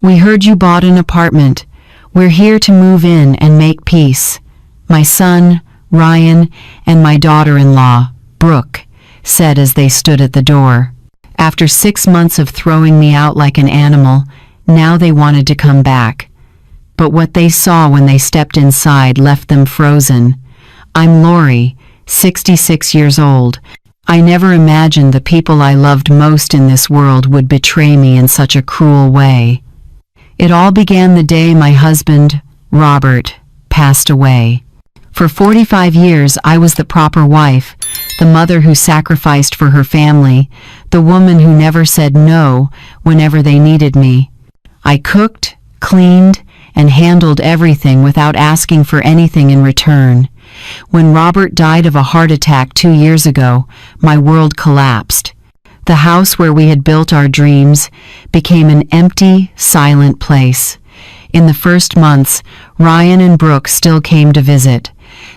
"We heard you bought an apartment. We're here to move in and make peace. My son, Ryan, and my daughter-in-law, Brooke," said as they stood at the door. After 6 months of throwing me out like an animal, now they wanted to come back. But what they saw when they stepped inside left them frozen. I'm Lori, 66 years old. I never imagined the people I loved most in this world would betray me in such a cruel way. It all began the day my husband, Robert, passed away. For 45 years I was the proper wife, the mother who sacrificed for her family, the woman who never said no whenever they needed me. I cooked, cleaned, and handled everything without asking for anything in return. When Robert died of a heart attack 2 years ago, my world collapsed. The house where we had built our dreams became an empty, silent place. In the first months, Ryan and Brooke still came to visit.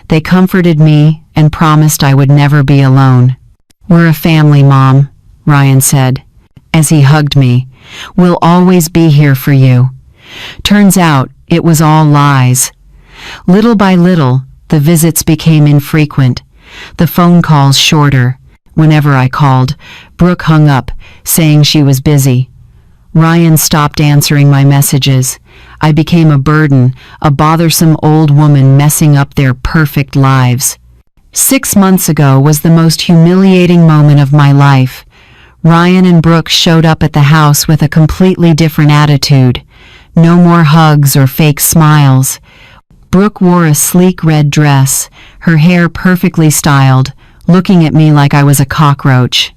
They comforted me and promised I would never be alone. "We're a family, Mom," Ryan said, as he hugged me. "We'll always be here for you." Turns out, it was all lies. Little by little, the visits became infrequent, the phone calls shorter. Whenever I called, Brooke hung up, saying she was busy. Ryan stopped answering my messages. I became a burden, a bothersome old woman messing up their perfect lives. 6 months ago was the most humiliating moment of my life. Ryan and Brooke showed up at the house with a completely different attitude. No more hugs or fake smiles. Brooke wore a sleek red dress, her hair perfectly styled, looking at me like I was a cockroach.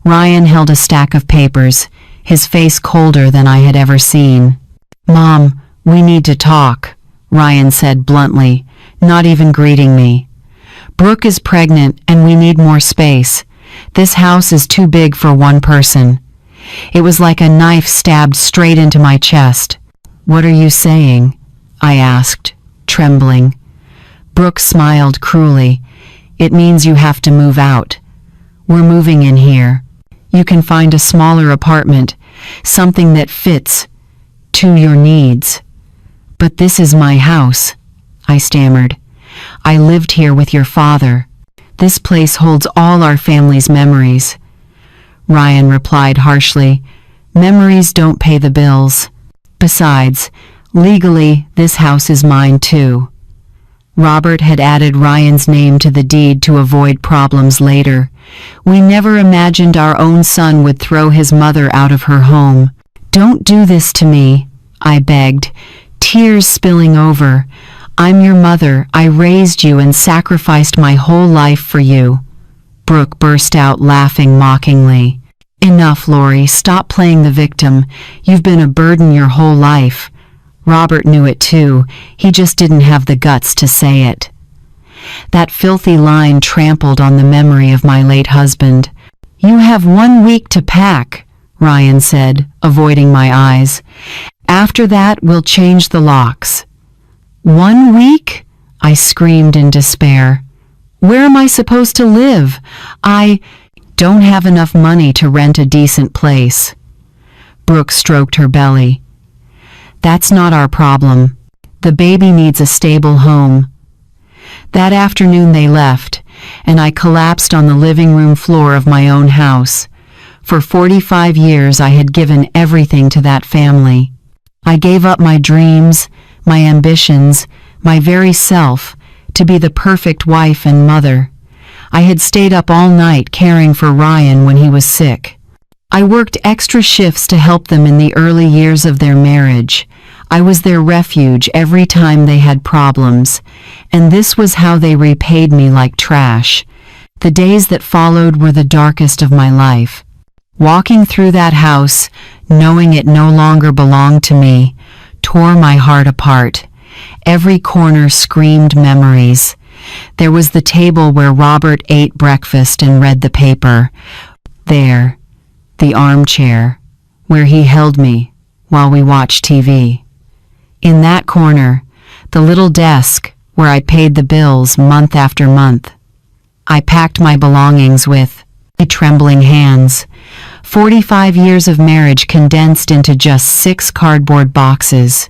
Ryan held a stack of papers, his face colder than I had ever seen. "Mom, we need to talk," Ryan said bluntly, not even greeting me. "Brooke is pregnant and we need more space. This house is too big for one person." It was like a knife stabbed straight into my chest. "What are you saying?" I asked, trembling. Brooke smiled cruelly. "It means you have to move out. We're moving in here. You can find a smaller apartment, something that fits to your needs." "But this is my house," I stammered. "I lived here with your father. This place holds all our family's memories." Ryan replied harshly, "Memories don't pay the bills. Besides, legally, this house is mine too." Robert had added Ryan's name to the deed to avoid problems later. We never imagined our own son would throw his mother out of her home. "Don't do this to me," I begged, tears spilling over. "I'm your mother. I raised you and sacrificed my whole life for you." Brooke burst out laughing mockingly. "Enough, Lori. Stop playing the victim. You've been a burden your whole life." Robert knew it too, he just didn't have the guts to say it. That filthy line trampled on the memory of my late husband. "You have 1 week to pack," Ryan said, avoiding my eyes. "After that, we'll change the locks." 1 week? I screamed in despair. "Where am I supposed to live? I don't have enough money to rent a decent place." Brooke stroked her belly. "That's not our problem. The baby needs a stable home." That afternoon they left, and I collapsed on the living room floor of my own house. For 45 years I had given everything to that family. I gave up my dreams, my ambitions, my very self, to be the perfect wife and mother. I had stayed up all night caring for Ryan when he was sick. I worked extra shifts to help them in the early years of their marriage. I was their refuge every time they had problems, and this was how they repaid me like trash. The days that followed were the darkest of my life. Walking through that house, knowing it no longer belonged to me, tore my heart apart. Every corner screamed memories. There was the table where Robert ate breakfast and read the paper. There, the armchair, where he held me while we watched TV. In that corner, the little desk where I paid the bills month after month. I packed my belongings with trembling hands. 45 years of marriage condensed into just 6 cardboard boxes.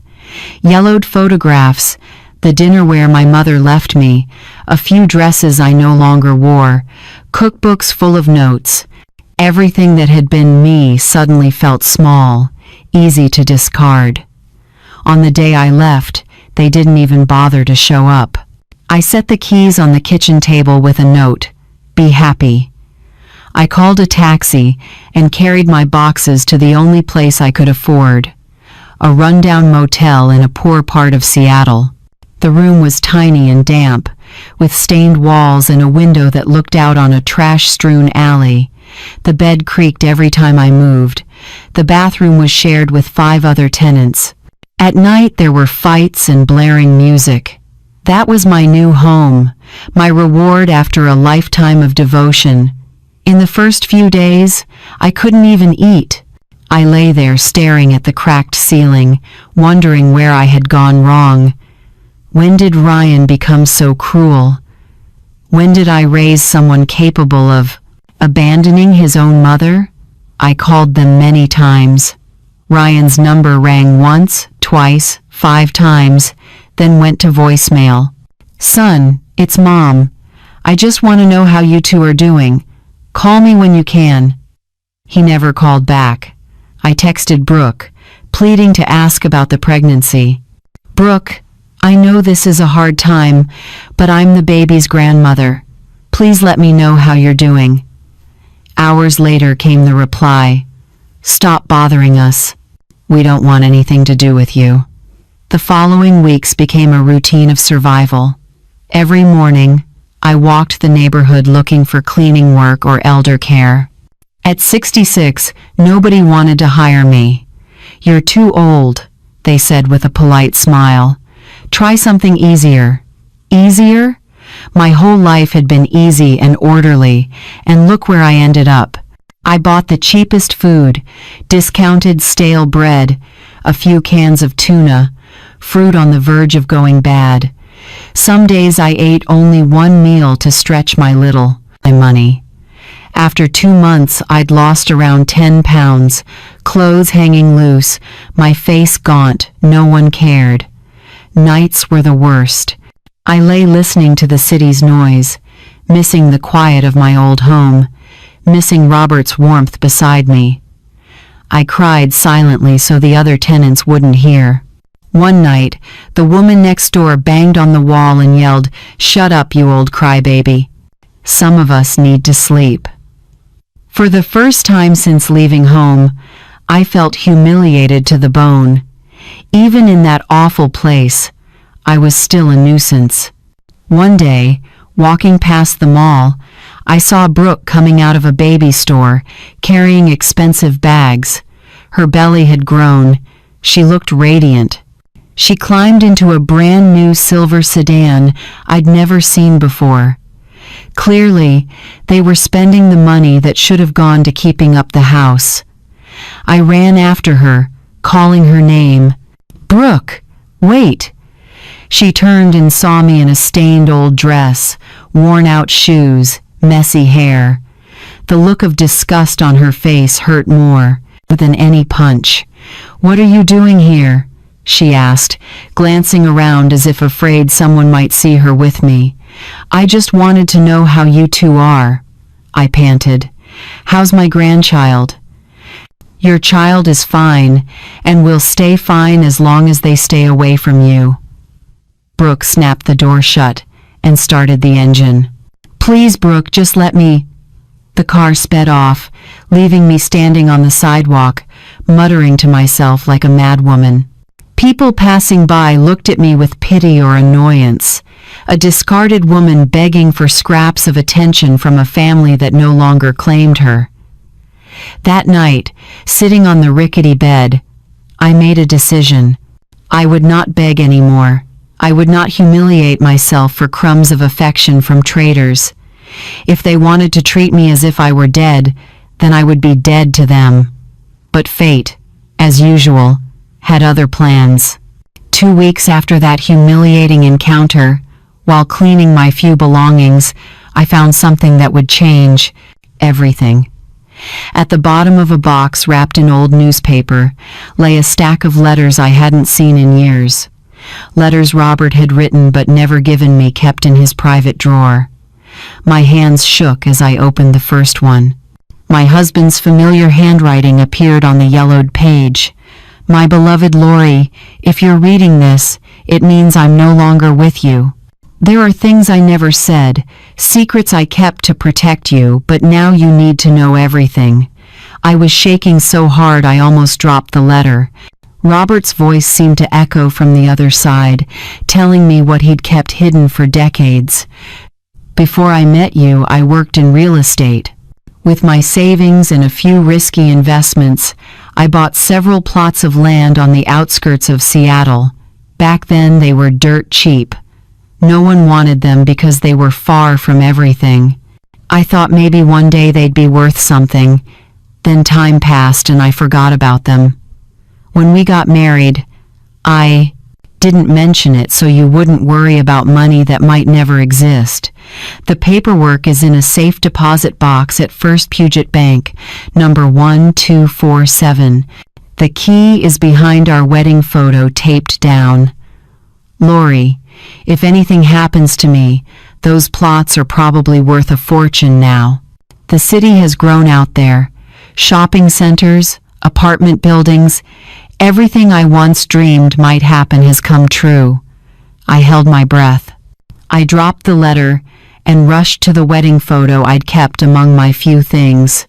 Yellowed photographs, the dinnerware my mother left me, a few dresses I no longer wore, cookbooks full of notes. Everything that had been me suddenly felt small, easy to discard. On the day I left, they didn't even bother to show up. I set the keys on the kitchen table with a note, "Be happy." I called a taxi and carried my boxes to the only place I could afford, a rundown motel in a poor part of Seattle. The room was tiny and damp, with stained walls and a window that looked out on a trash-strewn alley. The bed creaked every time I moved. The bathroom was shared with 5 other tenants. At night there were fights and blaring music. That was my new home, my reward after a lifetime of devotion. In the first few days, I couldn't even eat. I lay there staring at the cracked ceiling, wondering where I had gone wrong. When did Ryan become so cruel? When did I raise someone capable of abandoning his own mother? I called them many times. Ryan's number rang once, twice, 5 times, then went to voicemail. "Son, it's Mom. I just want to know how you two are doing. Call me when you can." He never called back. I texted Brooke, pleading to ask about the pregnancy. "Brooke, I know this is a hard time, but I'm the baby's grandmother. Please let me know how you're doing." Hours later came the reply, "Stop bothering us. We don't want anything to do with you." The following weeks became a routine of survival. Every morning, I walked the neighborhood looking for cleaning work or elder care. At 66, nobody wanted to hire me. "You're too old," they said with a polite smile. "Try something easier." Easier? My whole life had been easy and orderly, and look where I ended up. I bought the cheapest food, discounted stale bread, a few cans of tuna, fruit on the verge of going bad. Some days I ate only 1 meal to stretch my money. After 2 months, I'd lost around 10 pounds, clothes hanging loose, my face gaunt, no one cared. Nights were the worst. I lay listening to the city's noise, missing the quiet of my old home, missing Robert's warmth beside me. I cried silently so the other tenants wouldn't hear. One night, the woman next door banged on the wall and yelled, "Shut up, you old crybaby. Some of us need to sleep." For the first time since leaving home, I felt humiliated to the bone. Even in that awful place, I was still a nuisance. One day, walking past the mall, I saw Brooke coming out of a baby store, carrying expensive bags. Her belly had grown. She looked radiant. She climbed into a brand new silver sedan I'd never seen before. Clearly, they were spending the money that should have gone to keeping up the house. I ran after her, calling her name. "Brooke, wait!" She turned and saw me in a stained old dress, worn-out shoes, messy hair. The look of disgust on her face hurt more than any punch. "What are you doing here?" she asked, glancing around as if afraid someone might see her with me. "I just wanted to know how you two are," I panted. "How's my grandchild?" "Your child is fine, and will stay fine as long as they stay away from you." Brooke snapped the door shut and started the engine. "Please, Brooke, just let me." The car sped off, leaving me standing on the sidewalk, muttering to myself like a madwoman. People passing by looked at me with pity or annoyance, a discarded woman begging for scraps of attention from a family that no longer claimed her. That night, sitting on the rickety bed, I made a decision. I would not beg anymore. I would not humiliate myself for crumbs of affection from traitors. If they wanted to treat me as if I were dead, then I would be dead to them. But fate, as usual, had other plans. 2 weeks after that humiliating encounter, while cleaning my few belongings, I found something that would change everything. At the bottom of a box wrapped in old newspaper lay a stack of letters I hadn't seen in years. Letters Robert had written but never given me, kept in his private drawer. My hands shook as I opened the first one. My husband's familiar handwriting appeared on the yellowed page. "My beloved Lori, if you're reading this, it means I'm no longer with you. There are things I never said, secrets I kept to protect you, but now you need to know everything." I was shaking so hard I almost dropped the letter. Robert's voice seemed to echo from the other side, telling me what he'd kept hidden for decades. "Before I met you, I worked in real estate. With my savings and a few risky investments, I bought several plots of land on the outskirts of Seattle. Back then they were dirt cheap. No one wanted them because they were far from everything. I thought maybe one day they'd be worth something. Then time passed and I forgot about them. When we got married, I didn't mention it so you wouldn't worry about money that might never exist. The paperwork is in a safe deposit box at First Puget Bank, number 1247. The key is behind our wedding photo taped down. Lori, if anything happens to me, those plots are probably worth a fortune now. The city has grown out there. Shopping centers, apartment buildings, everything I once dreamed might happen has come true." I held my breath. I dropped the letter and rushed to the wedding photo I'd kept among my few things.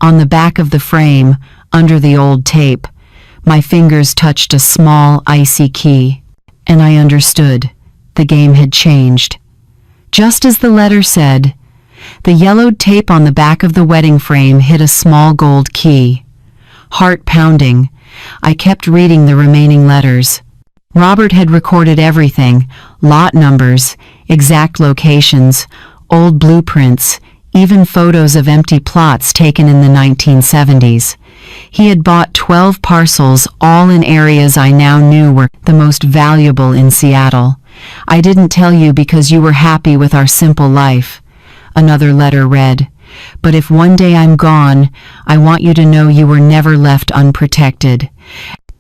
On the back of the frame, under the old tape, my fingers touched a small, icy key. And I understood. The game had changed. Just as the letter said, the yellowed tape on the back of the wedding frame hid a small gold key. Heart pounding, I kept reading the remaining letters. Robert had recorded everything: lot numbers, exact locations, old blueprints, even photos of empty plots taken in the 1970s. He had bought 12 parcels, all in areas I now knew were the most valuable in Seattle. "I didn't tell you because you were happy with our simple life," another letter read. "But if one day I'm gone, I want you to know you were never left unprotected.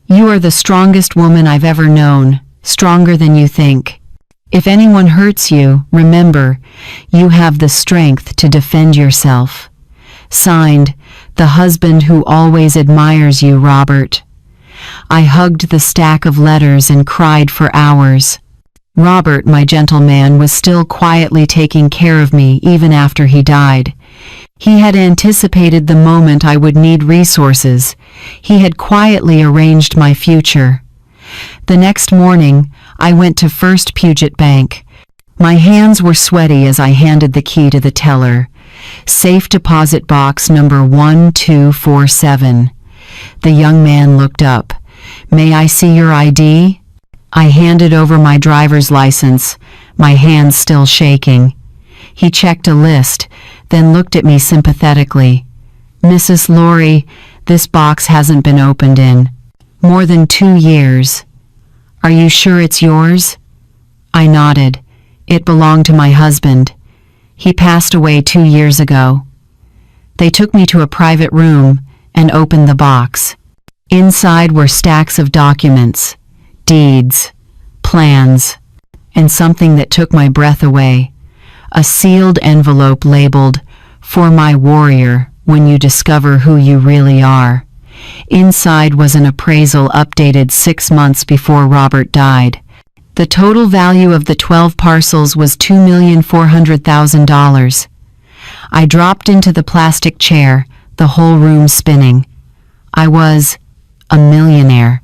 You are the strongest woman I've ever known, stronger than you think. If anyone hurts you, remember, you have the strength to defend yourself. Signed, the husband who always admires you, Robert." I hugged the stack of letters and cried for hours. Robert, my gentleman, was still quietly taking care of me even after he died. He had anticipated the moment I would need resources. He had quietly arranged my future. The next morning, I went to First Puget Bank. My hands were sweaty as I handed the key to the teller. "Safe deposit box number 1247. The young man looked up. "May I see your ID?" I handed over my driver's license, my hands still shaking. He checked a list, then looked at me sympathetically. "Mrs. Lori, this box hasn't been opened in more than 2 years. Are you sure it's yours?" I nodded. It belonged to my husband. He passed away 2 years ago. They took me to a private room and opened the box. Inside were stacks of documents, deeds, plans, and something that took my breath away. A sealed envelope labeled, "For my warrior, when you discover who you really are." Inside was an appraisal updated 6 months before Robert died. The total value of the 12 parcels was $2,400,000. I dropped into the plastic chair, the whole room spinning. I was a millionaire.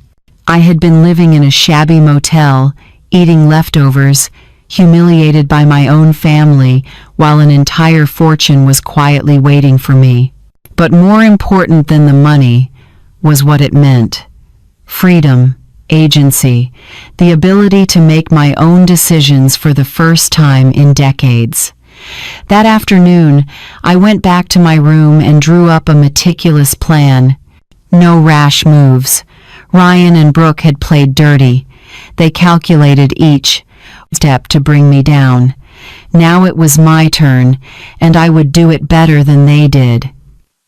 I had been living in a shabby motel, eating leftovers, humiliated by my own family, while an entire fortune was quietly waiting for me. But more important than the money was what it meant. Freedom, agency, the ability to make my own decisions for the first time in decades. That afternoon, I went back to my room and drew up a meticulous plan. No rash moves. Ryan and Brooke had played dirty. They calculated each step to bring me down. Now it was my turn, and I would do it better than they did.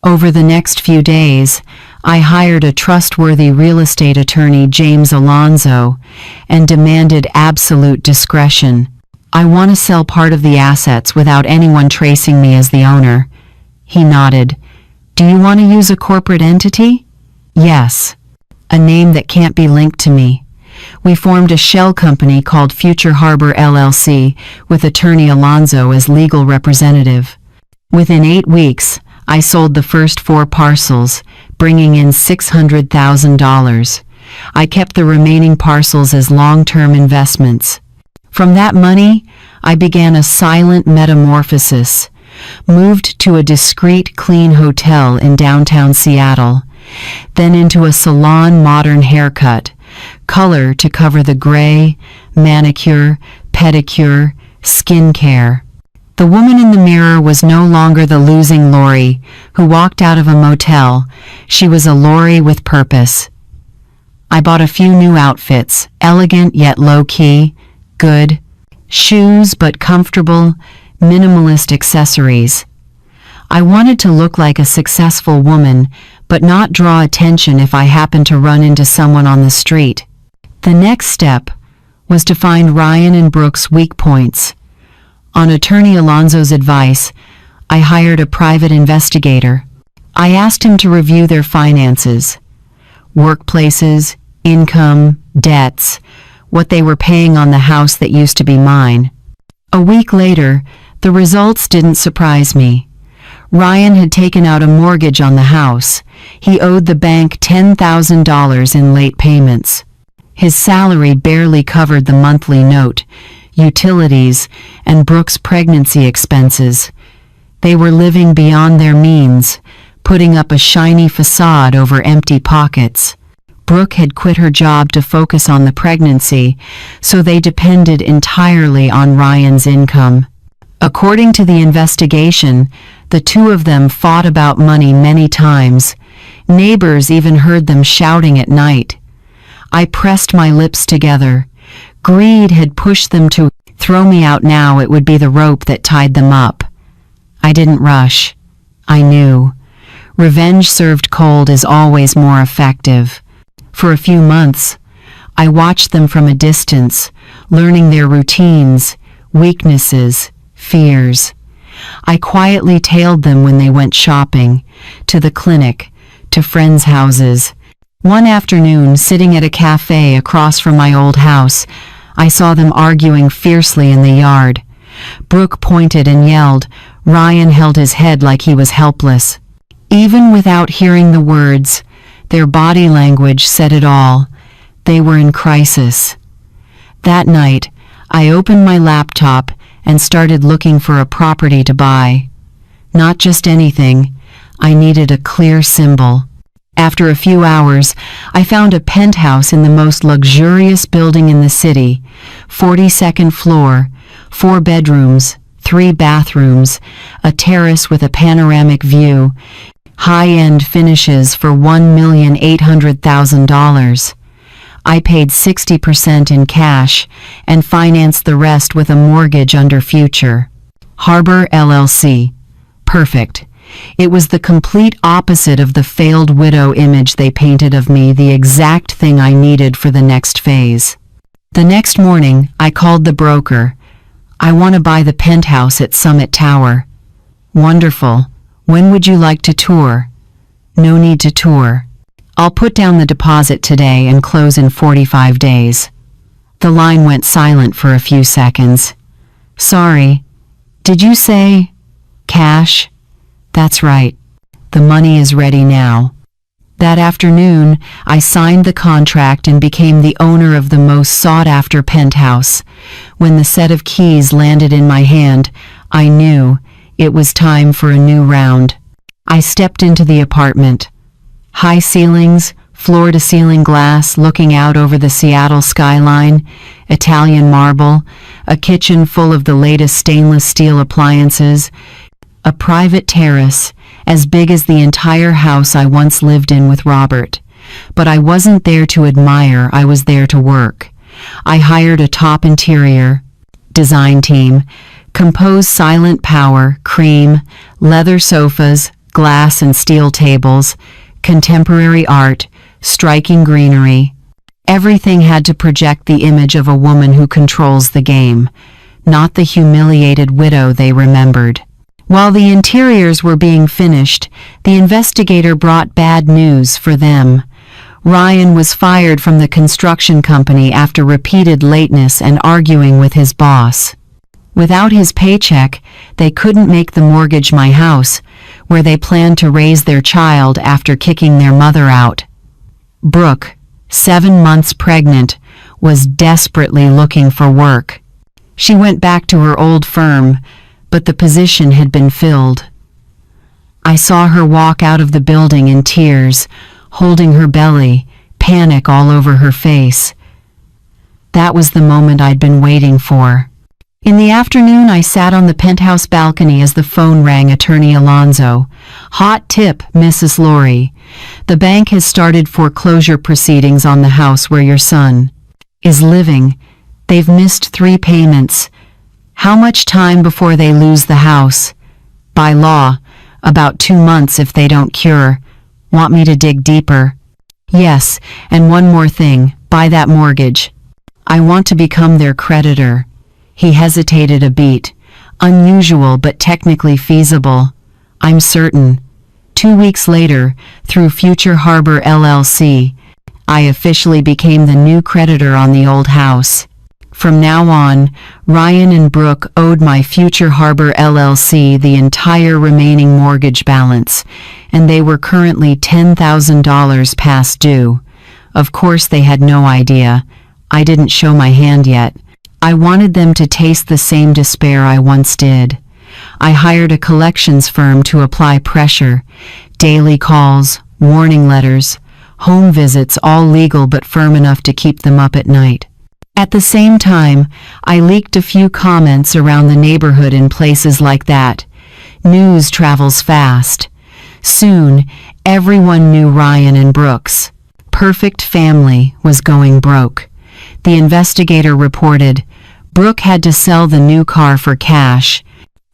Over the next few days, I hired a trustworthy real estate attorney, James Alonzo, and demanded absolute discretion. I want to sell part of the assets without anyone tracing me as the owner. He nodded. Do you want to use a corporate entity? Yes. A name that can't be linked to me. We formed a shell company called Future Harbor LLC with attorney Alonzo as legal representative. Within 8 weeks, I sold the first 4 parcels, bringing in $600,000. I kept the remaining parcels as long-term investments. From that money, I began a silent metamorphosis, moved to a discreet, clean hotel in downtown Seattle, then into a salon modern haircut, color to cover the gray, manicure, pedicure, skincare. The woman in the mirror was no longer the losing Lori who walked out of a motel. She was a Lori with purpose. I bought a few new outfits, elegant yet low-key, good. Shoes but comfortable, minimalist accessories. I wanted to look like a successful woman, but not draw attention if I happened to run into someone on the street. The next step was to find Ryan and Brooke's weak points. On attorney Alonzo's advice, I hired a private investigator. I asked him to review their finances, workplaces, income, debts, what they were paying on the house that used to be mine. A week later, the results didn't surprise me. Ryan had taken out a mortgage on the house. He owed the bank $10,000 in late payments. His salary barely covered the monthly note, utilities, and Brooke's pregnancy expenses. They were living beyond their means, putting up a shiny facade over empty pockets. Brooke had quit her job to focus on the pregnancy, so they depended entirely on Ryan's income. According to the investigation, the two of them fought about money many times. Neighbors even heard them shouting at night. I pressed my lips together. Greed had pushed them to throw me out now. It would be the rope that tied them up. I didn't rush. I knew. Revenge served cold is always more effective. For a few months, I watched them from a distance, learning their routines, weaknesses, fears. I quietly tailed them when they went shopping, to the clinic, to friends' houses. One afternoon, sitting at a cafe across from my old house, I saw them arguing fiercely in the yard. Brooke pointed and yelled. Ryan held his head like he was helpless. Even without hearing the words, their body language said it all. They were in crisis. That night, I opened my laptop and started looking for a property to buy. Not just anything, I needed a clear symbol. After a few hours, I found a penthouse in the most luxurious building in the city, 42nd floor, 4 bedrooms, 3 bathrooms, a terrace with a panoramic view, high-end finishes for $1,800,000. I paid 60% in cash and financed the rest with a mortgage under Future Harbor LLC. Perfect. It was the complete opposite of the failed widow image they painted of me, the exact thing I needed for the next phase. The next morning, I called the broker. I want to buy the penthouse at Summit Tower. Wonderful. When would you like to tour? No need to tour. I'll put down the deposit today and close in 45 days. The line went silent for a few seconds. Sorry. Did you say cash? That's right. The money is ready now. That afternoon, I signed the contract and became the owner of the most sought-after penthouse. When the set of keys landed in my hand, I knew it was time for a new round. I stepped into the apartment. High ceilings, floor-to-ceiling glass looking out over the Seattle skyline, Italian marble, a kitchen full of the latest stainless steel appliances, a private terrace as big as the entire house I once lived in with Robert. But I wasn't there to admire, I was there to work. I hired a top interior design team, composed silent power, cream, leather sofas, glass and steel tables, contemporary art, striking greenery. Everything had to project the image of a woman who controls the game, not the humiliated widow they remembered. While the interiors were being finished, the investigator brought bad news for them. Ryan was fired from the construction company after repeated lateness and arguing with his boss. Without his paycheck, they couldn't make the mortgage my house, where they planned to raise their child after kicking their mother out. Brooke, 7 months pregnant, was desperately looking for work. She went back to her old firm, but the position had been filled. I saw her walk out of the building in tears, holding her belly, panic all over her face. That was the moment I'd been waiting for. In the afternoon, I sat on the penthouse balcony as the phone rang. Attorney Alonzo. Hot tip, Mrs. Laurie. The bank has started foreclosure proceedings on the house where your son is living. They've missed 3 payments. How much time before they lose the house? By law, about 2 months if they don't cure. Want me to dig deeper? Yes, and one more thing, buy that mortgage. I want to become their creditor. He hesitated a beat. Unusual but technically feasible. I'm certain. 2 weeks later, through Future Harbor LLC, I officially became the new creditor on the old house. From now on, Ryan and Brooke owed my Future Harbor LLC the entire remaining mortgage balance, and they were currently $10,000 past due. Of course they had no idea. I didn't show my hand yet. I wanted them to taste the same despair I once did. I hired a collections firm to apply pressure. Daily calls, warning letters, home visits, all legal but firm enough to keep them up at night. At the same time, I leaked a few comments around the neighborhood in places like that. News travels fast. Soon, everyone knew Ryan and Brooks. Perfect family was going broke. The investigator reported, Brooke had to sell the new car for cash.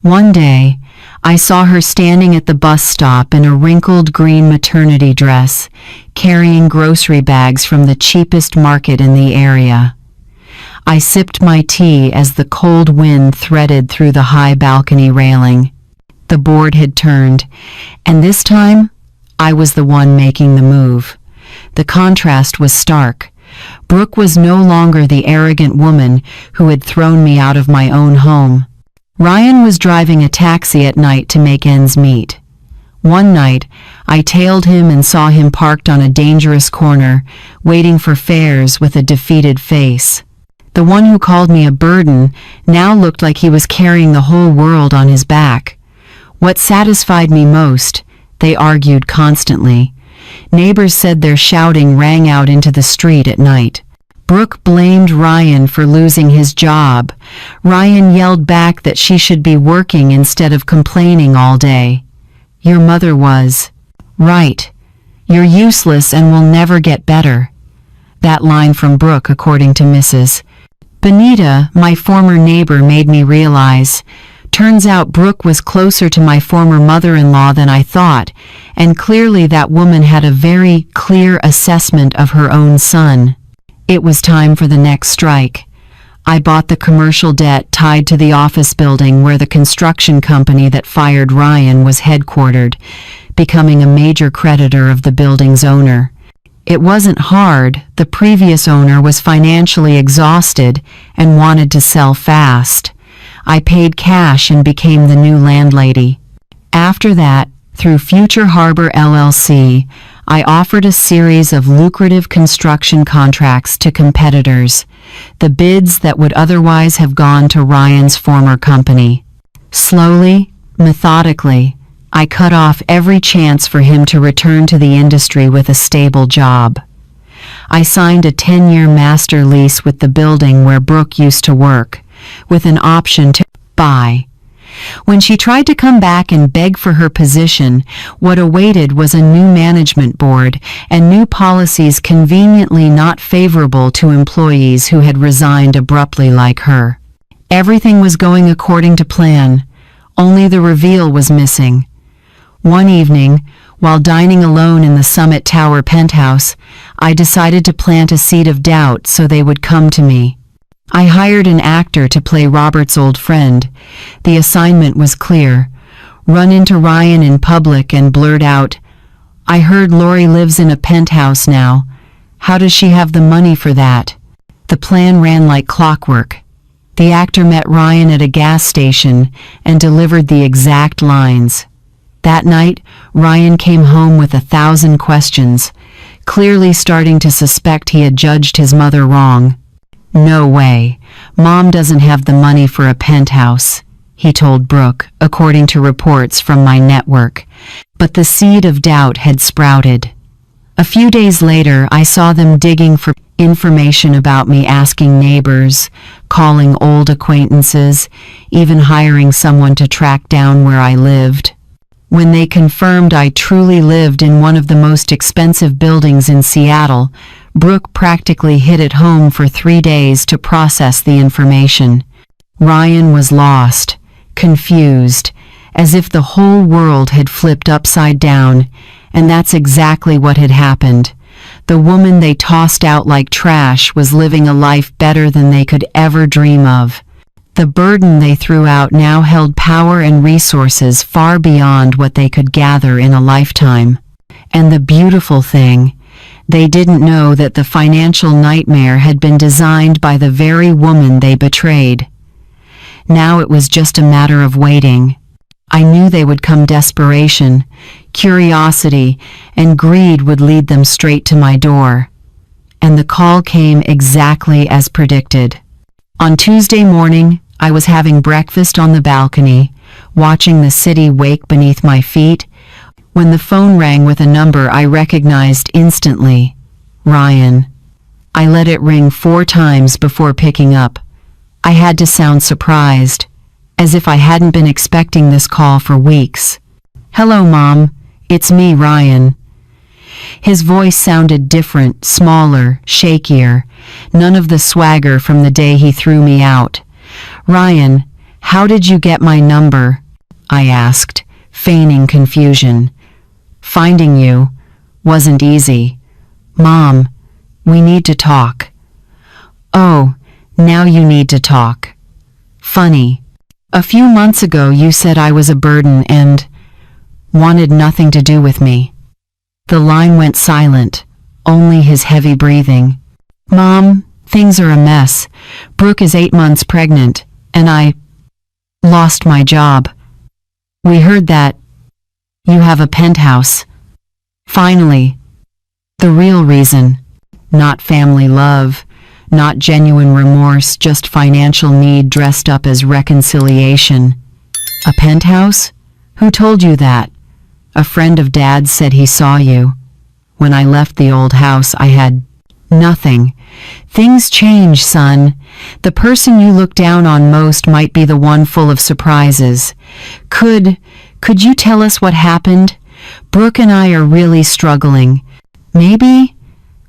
One day, I saw her standing at the bus stop in a wrinkled green maternity dress, carrying grocery bags from the cheapest market in the area. I sipped my tea as the cold wind threaded through the high balcony railing. The board had turned, and this time, I was the one making the move. The contrast was stark. Brooke was no longer the arrogant woman who had thrown me out of my own home. Ryan was driving a taxi at night to make ends meet. One night, I tailed him and saw him parked on a dangerous corner, waiting for fares with a defeated face. The one who called me a burden now looked like he was carrying the whole world on his back. What satisfied me most, they argued constantly. Neighbors said their shouting rang out into the street at night. Brooke blamed Ryan for losing his job. Ryan yelled back that she should be working instead of complaining all day. Your mother was right. You're useless and will never get better. That line from Brooke, according to Mrs. Benita, my former neighbor, made me realize. Turns out Brooke was closer to my former mother-in-law than I thought, and clearly that woman had a very clear assessment of her own son. It was time for the next strike. I bought the commercial debt tied to the office building where the construction company that fired Ryan was headquartered, becoming a major creditor of the building's owner. It wasn't hard. The previous owner was financially exhausted and wanted to sell fast. I paid cash and became the new landlady. After that, through Future Harbor LLC, I offered a series of lucrative construction contracts to competitors, the bids that would otherwise have gone to Ryan's former company. Slowly, methodically, I cut off every chance for him to return to the industry with a stable job. I signed a 10-year master lease with the building where Brooke used to work, with an option to buy. When she tried to come back and beg for her position, what awaited was a new management board and new policies conveniently not favorable to employees who had resigned abruptly like her. Everything was going according to plan, only the reveal was missing. One evening, while dining alone in the Summit Tower penthouse, I decided to plant a seed of doubt so they would come to me. I hired an actor to play Robert's old friend. The assignment was clear. Run into Ryan in public and blurt out, "I heard Lori lives in a penthouse now. How does she have the money for that?" The plan ran like clockwork. The actor met Ryan at a gas station and delivered the exact lines. That night, Ryan came home with 1,000 questions, clearly starting to suspect he had judged his mother wrong. "No way. Mom doesn't have the money for a penthouse," he told Brooke, according to reports from my network. But the seed of doubt had sprouted. A few days later, I saw them digging for information about me, asking neighbors, calling old acquaintances, even hiring someone to track down where I lived. When they confirmed I truly lived in one of the most expensive buildings in Seattle, Brooke practically hid at home for 3 days to process the information. Ryan was lost, confused, as if the whole world had flipped upside down, and that's exactly what had happened. The woman they tossed out like trash was living a life better than they could ever dream of. The burden they threw out now held power and resources far beyond what they could gather in a lifetime. And the beautiful thing, they didn't know that the financial nightmare had been designed by the very woman they betrayed. Now it was just a matter of waiting. I knew they would come. Desperation, curiosity, and greed would lead them straight to my door. And the call came exactly as predicted. On Tuesday morning, I was having breakfast on the balcony, watching the city wake beneath my feet, when the phone rang with a number I recognized instantly. Ryan. I let it ring 4 times before picking up. I had to sound surprised, as if I hadn't been expecting this call for weeks. "Hello, Mom. It's me, Ryan." His voice sounded different, smaller, shakier, none of the swagger from the day he threw me out. "Ryan, how did you get my number?" I asked, feigning confusion. "Finding you wasn't easy. Mom, we need to talk." "Oh, now you need to talk. Funny. A few months ago you said I was a burden and wanted nothing to do with me." The line went silent, only his heavy breathing. "Mom, things are a mess. Brooke is 8 months pregnant, and I lost my job. We heard that you have a penthouse." Finally, the real reason. Not family love, not genuine remorse, just financial need dressed up as reconciliation. "A penthouse? Who told you that?" "A friend of Dad's said he saw you. When I left the old house, I had nothing." "Things change, son. The person you look down on most might be the one full of surprises. Could you tell us what happened? Brooke and I are really struggling. Maybe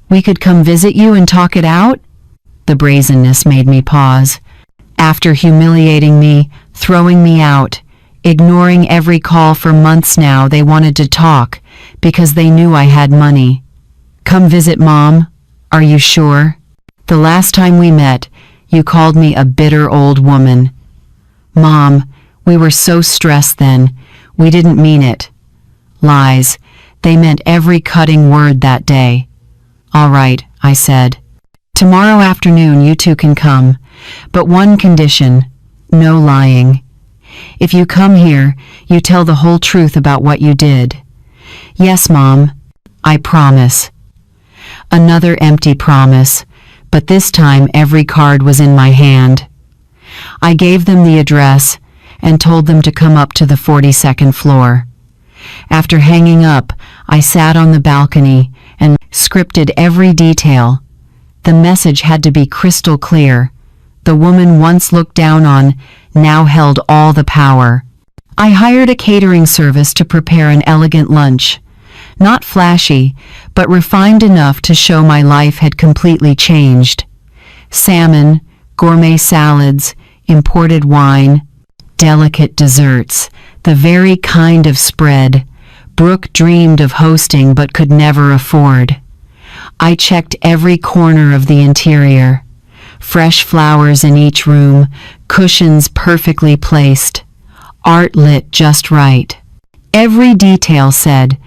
we could come visit you and talk it out?" The brazenness made me pause. After humiliating me, throwing me out, ignoring every call for months now, they wanted to talk because they knew I had money. "Come visit, Mom. Are you sure? The last time we met, you called me a bitter old woman." "Mom, we were so stressed then. We didn't mean it." Lies. They meant every cutting word that day. "All right," I said. "Tomorrow afternoon you two can come, but one condition, no lying. If you come here, you tell the whole truth about what you did." "Yes, Mom, I promise." Another empty promise, but this time every card was in my hand. I gave them the address and told them to come up to the 42nd floor. After hanging up, I sat on the balcony and scripted every detail. The message had to be crystal clear. The woman once looked down on now held all the power. I hired a catering service to prepare an elegant lunch. Not flashy, but refined enough to show my life had completely changed. Salmon, gourmet salads, imported wine, delicate desserts, the very kind of spread Brooke dreamed of hosting but could never afford. I checked every corner of the interior. Fresh flowers in each room, cushions perfectly placed, art lit just right. Every detail said,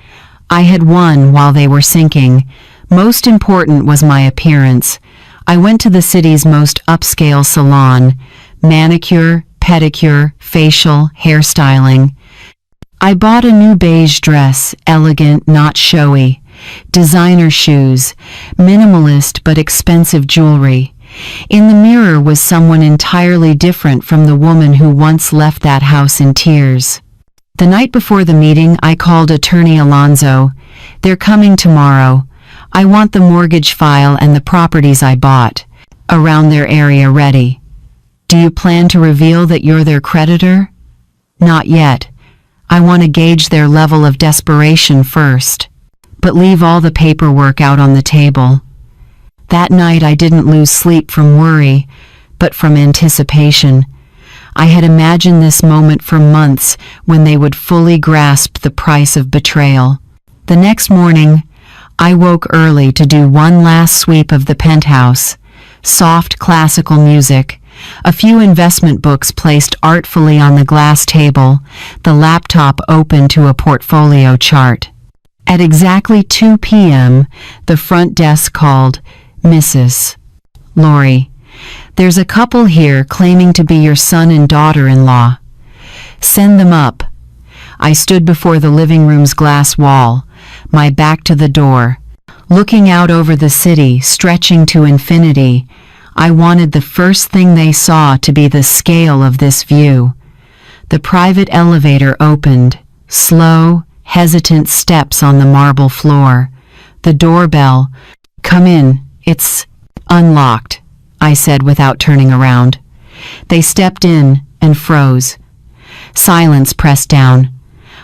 I had won while they were sinking. Most important was my appearance. I went to the city's most upscale salon, manicure, pedicure, facial, hairstyling. I bought a new beige dress, elegant, not showy, designer shoes, minimalist but expensive jewelry. In the mirror was someone entirely different from the woman who once left that house in tears. The night before the meeting, I called attorney Alonzo. They're coming tomorrow. I want the mortgage file and the properties I bought around their area ready. Do you plan to reveal that you're their creditor? Not yet. I want to gauge their level of desperation first. But leave all the paperwork out on the table. That night I didn't lose sleep from worry, but from anticipation. I had imagined this moment for months when they would fully grasp the price of betrayal. The next morning, I woke early to do one last sweep of the penthouse. Soft classical music, a few investment books placed artfully on the glass table, the laptop open to a portfolio chart. At exactly 2 p.m., the front desk called, Mrs. Lori, there's a couple here claiming to be your son and daughter-in-law. Send them up. I stood before the living room's glass wall, my back to the door, looking out over the city, stretching to infinity. I wanted the first thing they saw to be the scale of this view. The private elevator opened, slow, hesitant steps on the marble floor. The doorbell. Come in, it's unlocked, I said without turning around. They stepped in and froze. Silence pressed down.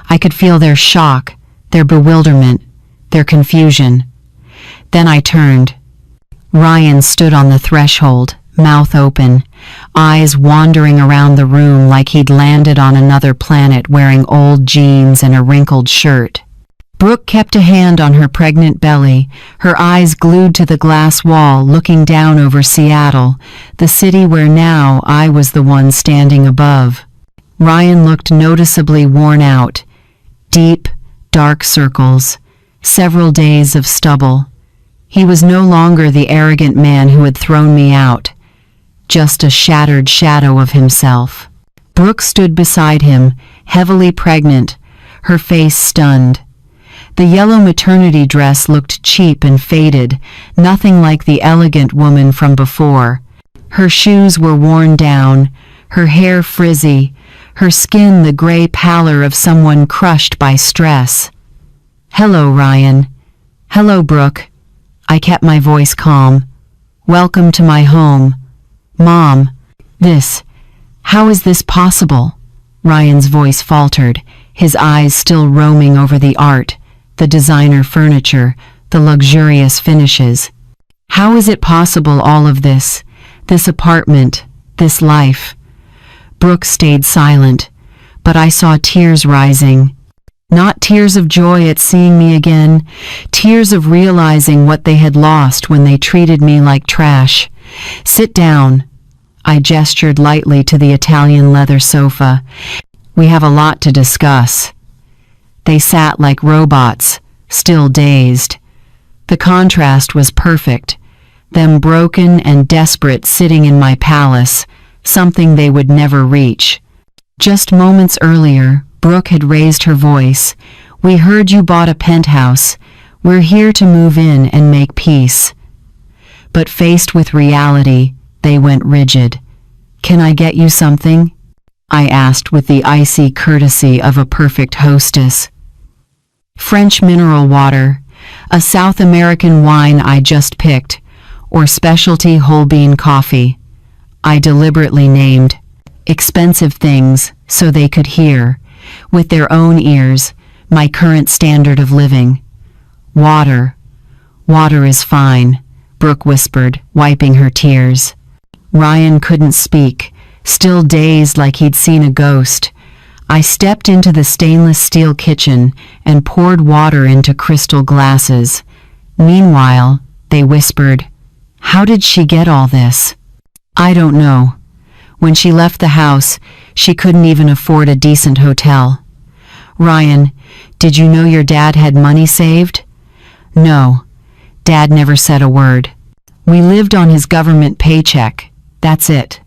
I could feel their shock, their bewilderment, their confusion. Then I turned. Ryan stood on the threshold, mouth open, eyes wandering around the room like he'd landed on another planet wearing old jeans and a wrinkled shirt. Brooke kept a hand on her pregnant belly, her eyes glued to the glass wall looking down over Seattle, the city where now I was the one standing above. Ryan looked noticeably worn out. Deep, dark circles, several days of stubble. He was no longer the arrogant man who had thrown me out, just a shattered shadow of himself. Brooke stood beside him, heavily pregnant, her face stunned. The yellow maternity dress looked cheap and faded, nothing like the elegant woman from before. Her shoes were worn down, her hair frizzy, her skin the gray pallor of someone crushed by stress. Hello, Ryan. Hello, Brooke. I kept my voice calm. Welcome to my home. Mom, how is this possible? Ryan's voice faltered, his eyes still roaming over the art, the designer furniture, the luxurious finishes. How is it possible, all of this apartment, this life? Brooke stayed silent, but I saw tears rising. Not tears of joy at seeing me again, tears of realizing what they had lost when they treated me like trash. Sit down. I gestured lightly to the Italian leather sofa. We have a lot to discuss. They sat like robots, still dazed. The contrast was perfect. Them broken and desperate sitting in my palace, something they would never reach. Just moments earlier, Brooke had raised her voice. We heard you bought a penthouse. We're here to move in and make peace. But faced with reality, they went rigid. Can I get you something? I asked with the icy courtesy of a perfect hostess. French mineral water, a South American wine I just picked, or specialty whole bean coffee. I deliberately named expensive things so they could hear, with their own ears, my current standard of living. Water. Water is fine, Brooke whispered, wiping her tears. Ryan couldn't speak, still dazed like he'd seen a ghost. I stepped into the stainless steel kitchen and poured water into crystal glasses. Meanwhile, they whispered, "How did she get all this?" "I don't know. When she left the house, she couldn't even afford a decent hotel." "Ryan, did you know your dad had money saved?" "No. Dad never said a word. We lived on his government paycheck. That's it."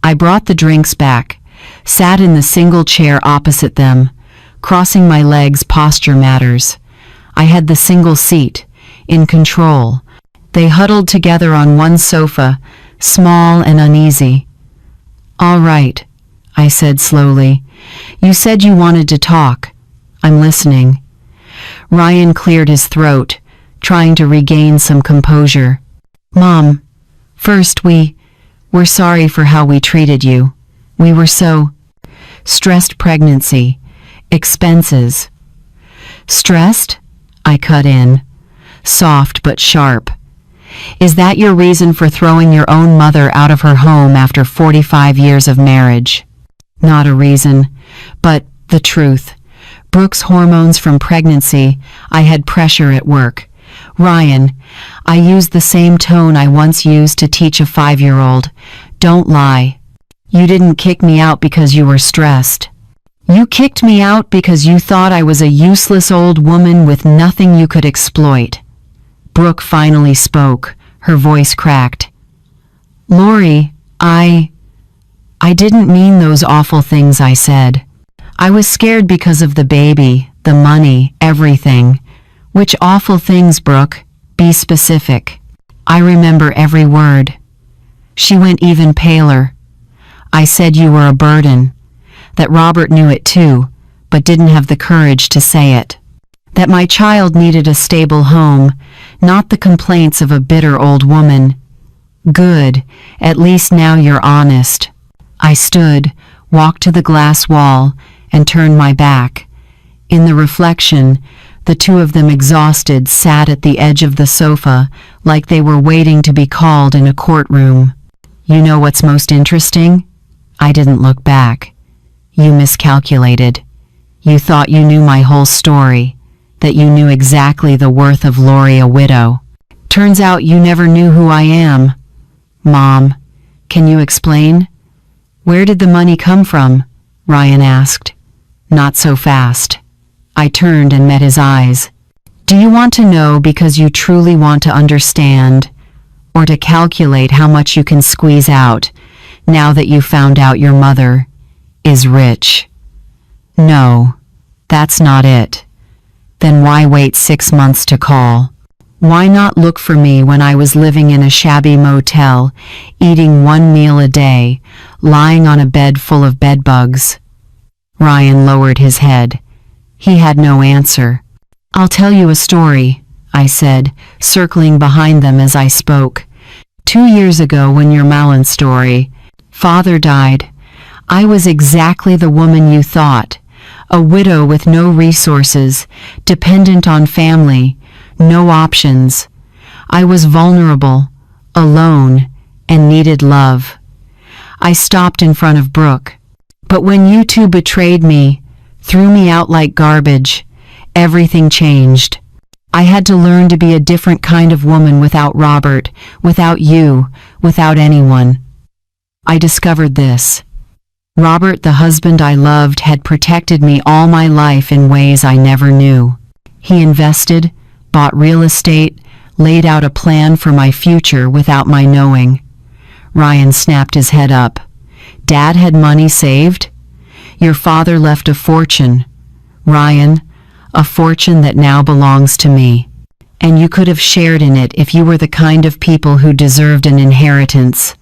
I brought the drinks back, sat in the single chair opposite them. Crossing my legs, posture matters. I had the single seat, in control. They huddled together on one sofa, small and uneasy. "All right," I said slowly. "You said you wanted to talk. I'm listening." Ryan cleared his throat, trying to regain some composure. "Mom, first we're sorry for how we treated you. We were so stressed. Pregnancy, expenses." "Stressed?" I cut in, soft but sharp. "Is that your reason for throwing your own mother out of her home after 45 years of marriage?" "Not a reason, but the truth. Brooke's hormones from pregnancy. I had pressure at work. Ryan, I used the same tone I once used to teach a 5-year-old. Don't lie. You didn't kick me out because you were stressed. You kicked me out because you thought I was a useless old woman with nothing you could exploit." Brooke finally spoke, her voice cracked. "Lori, I didn't mean those awful things I said. I was scared because of the baby, the money, everything." "Which awful things, Brooke? Be specific." "I remember every word." She went even paler. "I said you were a burden. That Robert knew it too, but didn't have the courage to say it. That my child needed a stable home, not the complaints of a bitter old woman." "Good, at least now you're honest." I stood, walked to the glass wall, and turned my back. In the reflection, the two of them, exhausted, sat at the edge of the sofa like they were waiting to be called in a courtroom. "You know what's most interesting?" I didn't look back. "You miscalculated. You thought you knew my whole story, that you knew exactly the worth of Lori, a widow. Turns out you never knew who I am." "Mom, can you explain?" "Where did the money come from?" Ryan asked. "Not so fast." I turned and met his eyes. "Do you want to know because you truly want to understand, or to calculate how much you can squeeze out now that you found out your mother is rich?" "No, that's not it." "Then why wait 6 months to call? Why not look for me when I was living in a shabby motel, eating 1 meal a day, lying on a bed full of bedbugs?" Ryan lowered his head. He had no answer. "I'll tell you a story," I said, circling behind them as I spoke. 2 years ago, when your Malin story, Father died. I was exactly the woman you thought, a widow with no resources, dependent on family, no options. I was vulnerable, alone, and needed love. I stopped in front of Brooke. But when you two betrayed me, threw me out like garbage, everything changed. I had to learn to be a different kind of woman without Robert, without you, without anyone. I discovered this. Robert, the husband I loved, had protected me all my life in ways I never knew. He invested, bought real estate, laid out a plan for my future without my knowing. Ryan snapped his head up. "Dad had money saved? Your father left a fortune, Ryan, a fortune that now belongs to me. And you could have shared in it if you were the kind of people who deserved an inheritance."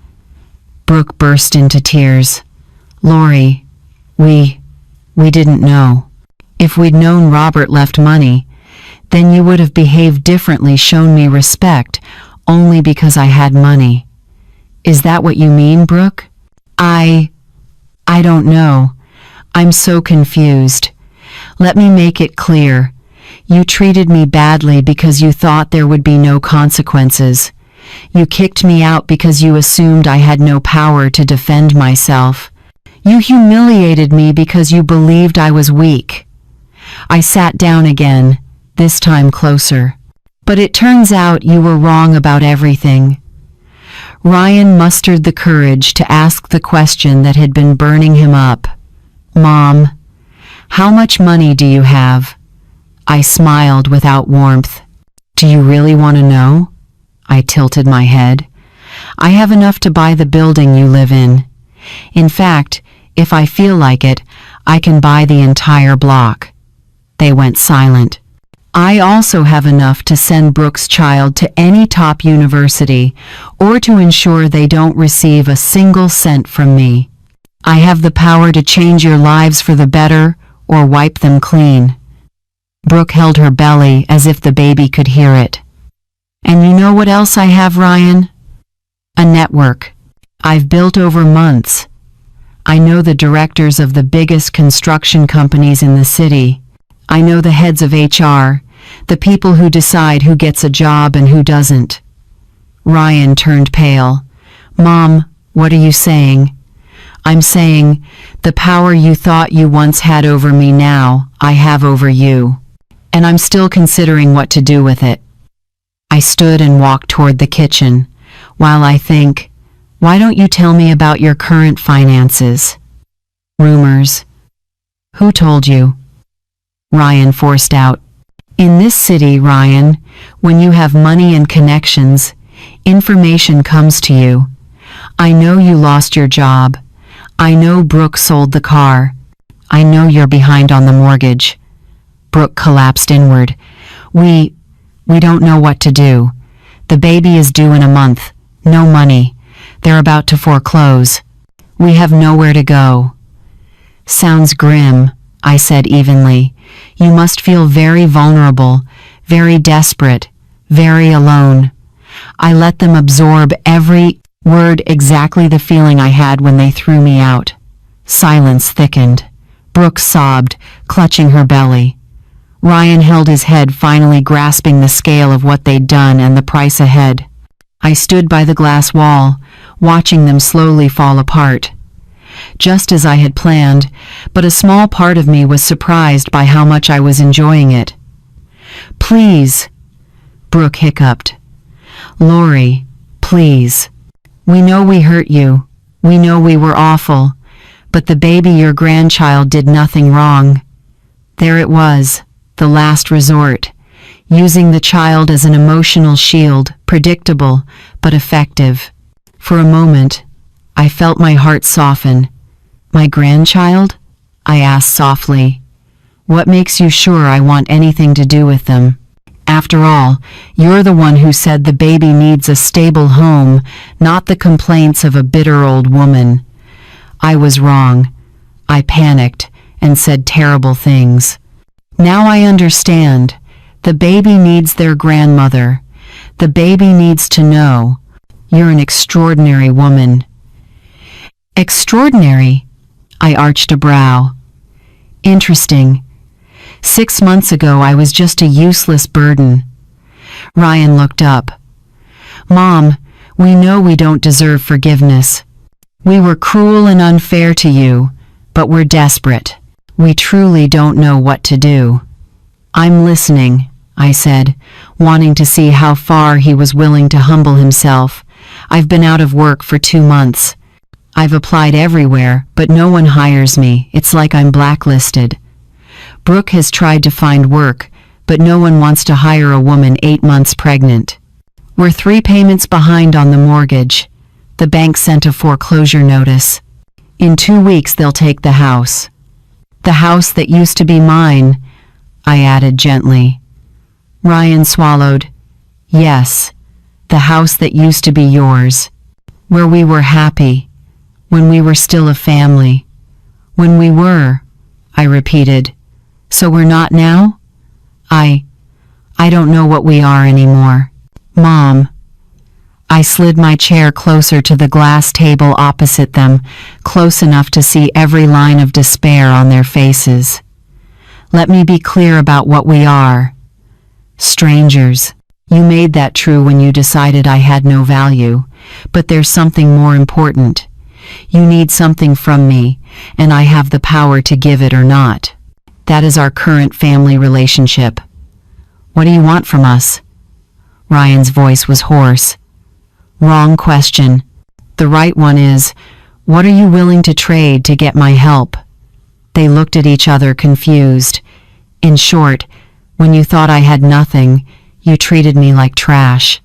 Brooke burst into tears. "Lori, we didn't know. If we'd known Robert left money, then you would have behaved differently, shown me respect, only because I had money." "Is that what you mean, Brooke?" I don't know. I'm so confused. Let me make it clear. You treated me badly because you thought there would be no consequences. You kicked me out because you assumed I had no power to defend myself. You humiliated me because you believed I was weak. I sat down again, this time closer. But it turns out you were wrong about everything. Ryan mustered the courage to ask the question that had been burning him up. Mom, how much money do you have? I smiled without warmth. Do you really want to know? I tilted my head. I have enough to buy the building you live in. In fact, if I feel like it, I can buy the entire block. They went silent. I also have enough to send Brooke's child to any top university or to ensure they don't receive a single cent from me. I have the power to change your lives for the better or wipe them clean. Brooke held her belly as if the baby could hear it. And you know what else I have, Ryan? A network. I've built over months. I know the directors of the biggest construction companies in the city. I know the heads of HR, the people who decide who gets a job and who doesn't. Ryan turned pale. Mom, what are you saying? I'm saying, the power you thought you once had over me now, I have over you. And I'm still considering what to do with it. I stood and walked toward the kitchen, while I think, why don't you tell me about your current finances? Rumors. Who told you? Ryan forced out. In this city, Ryan, when you have money and connections, information comes to you. I know you lost your job. I know Brooke sold the car. I know you're behind on the mortgage. Brooke collapsed inward. We don't know what to do. The baby is due in a month. No money. They're about to foreclose. We have nowhere to go. Sounds grim, I said evenly. You must feel very vulnerable, very desperate, very alone. I let them absorb every word, exactly the feeling I had when they threw me out. Silence thickened. Brooke sobbed, clutching her belly. Ryan held his head, finally grasping the scale of what they'd done and the price ahead. I stood by the glass wall, watching them slowly fall apart. Just as I had planned, but a small part of me was surprised by how much I was enjoying it. Please, Brooke hiccuped. Lori, please. We know we hurt you. We know we were awful. But the baby, your grandchild, did nothing wrong. There it was, the last resort, using the child as an emotional shield, predictable but effective. For a moment, I felt my heart soften. My grandchild? I asked softly. What makes you sure I want anything to do with them? After all, you're the one who said the baby needs a stable home, not the complaints of a bitter old woman. I was wrong. I panicked and said terrible things. Now I understand. The baby needs their grandmother. The baby needs to know. You're an extraordinary woman. Extraordinary? I arched a brow. Interesting. 6 months ago I was just a useless burden. Ryan looked up. Mom, we know we don't deserve forgiveness. We were cruel and unfair to you, but we're desperate. We truly don't know what to do. I'm listening, I said, wanting to see how far he was willing to humble himself. I've been out of work for 2 months. I've applied everywhere, but no one hires me. It's like I'm blacklisted. Brooke has tried to find work, but no one wants to hire a woman 8 months pregnant. We're 3 payments behind on the mortgage. The bank sent a foreclosure notice. In 2 weeks they'll take the house. The house that used to be mine, I added gently. Ryan swallowed. Yes, the house that used to be yours. Where we were happy. When we were still a family. When we were, I repeated. So we're not now? I don't know what we are anymore. Mom. I slid my chair closer to the glass table opposite them, close enough to see every line of despair on their faces. Let me be clear about what we are. Strangers. You made that true when you decided I had no value, but there's something more important. You need something from me, and I have the power to give it or not. That is our current family relationship. What do you want from us? Ryan's voice was hoarse. Wrong question. The right one is, what are you willing to trade to get my help? They looked at each other confused. In short, when you thought I had nothing, you treated me like trash.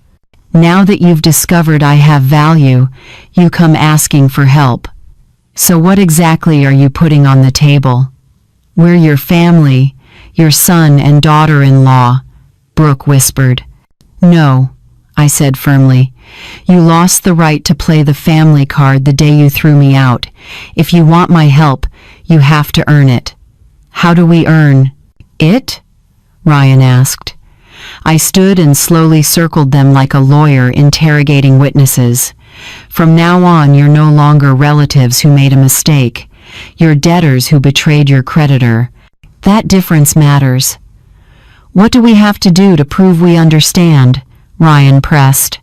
Now that you've discovered I have value, you come asking for help. So what exactly are you putting on the table? We're your family, your son and daughter-in-law, Brooke whispered. No, I said firmly. You lost the right to play the family card the day you threw me out. If you want my help, you have to earn it. How do we earn it? Ryan asked. I stood and slowly circled them like a lawyer interrogating witnesses. From now on, you're no longer relatives who made a mistake. You're debtors who betrayed your creditor. That difference matters. What do we have to do to prove we understand? Ryan pressed.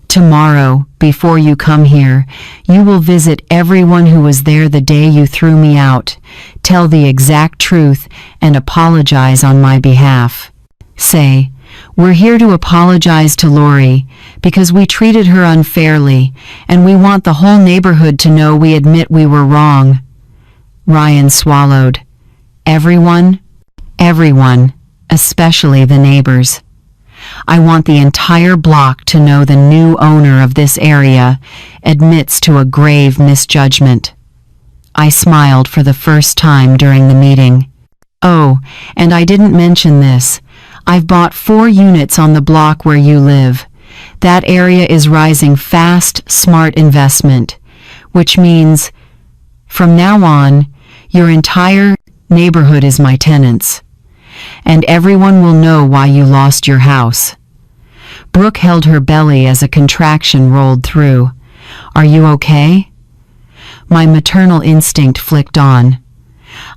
Tomorrow, before you come here, you will visit everyone who was there the day you threw me out. Tell the exact truth and apologize on my behalf. Say, we're here to apologize to Lori because we treated her unfairly, and we want the whole neighborhood to know we admit we were wrong. Ryan swallowed. Everyone? Everyone, especially the neighbors. I want the entire block to know the new owner of this area admits to a grave misjudgment. I smiled for the first time during the meeting. Oh, and I didn't mention this. I've bought 4 units on the block where you live. That area is rising fast, smart investment, which means, from now on, your entire neighborhood is my tenants. And everyone will know why you lost your house. Brooke held her belly as a contraction rolled through. Are you okay? My maternal instinct flicked on.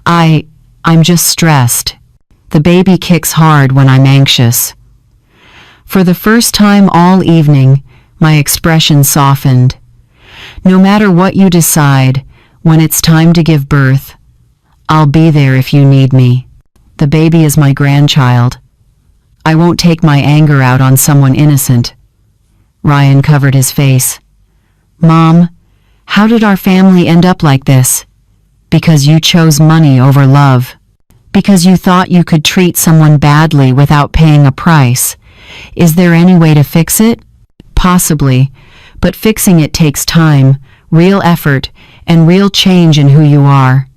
I'm just stressed. The baby kicks hard when I'm anxious. For the first time all evening, my expression softened. No matter what you decide, when it's time to give birth, I'll be there if you need me. The baby is my grandchild. I won't take my anger out on someone innocent. Ryan covered his face. Mom, how did our family end up like this? Because you chose money over love. Because you thought you could treat someone badly without paying a price. Is there any way to fix it? Possibly, but fixing it takes time, real effort, and real change in who you are.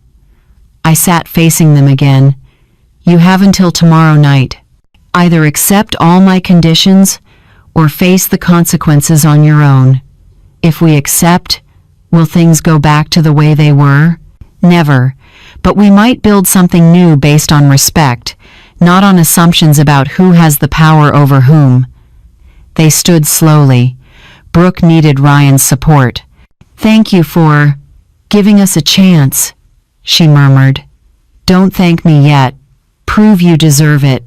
I sat facing them again. You have until tomorrow night. Either accept all my conditions or face the consequences on your own. If we accept, will things go back to the way they were? Never, but we might build something new based on respect, not on assumptions about who has the power over whom. They stood slowly. Brooke needed Ryan's support. Thank you for giving us a chance, she murmured. Don't thank me yet. Prove you deserve it.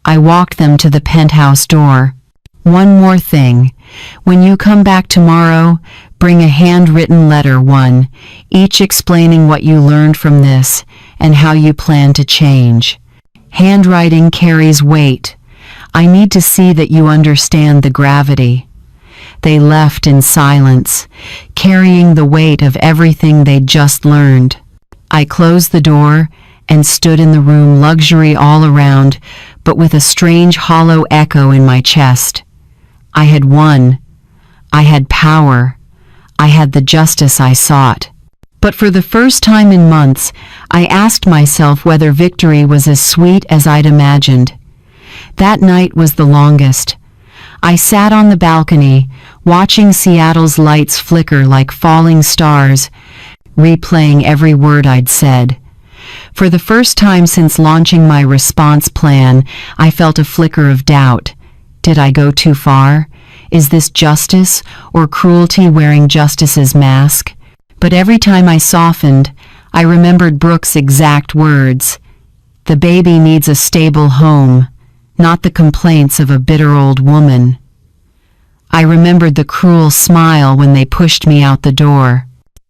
I walked them to the penthouse door. One more thing. When you come back tomorrow, bring a handwritten letter, each explaining what you learned from this and how you plan to change. Handwriting carries weight. I need to see that you understand the gravity. They left in silence, carrying the weight of everything they'd just learned. I closed the door and stood in the room, luxury all around, but with a strange hollow echo in my chest. I had won. I had power. I had the justice I sought. But for the first time in months, I asked myself whether victory was as sweet as I'd imagined. That night was the longest. I sat on the balcony, watching Seattle's lights flicker like falling stars, replaying every word I'd said. For the first time since launching my response plan, I felt a flicker of doubt. Did I go too far? Is this justice or cruelty wearing justice's mask? But every time I softened, I remembered Brooke's exact words. The baby needs a stable home, not the complaints of a bitter old woman. I remembered the cruel smile when they pushed me out the door.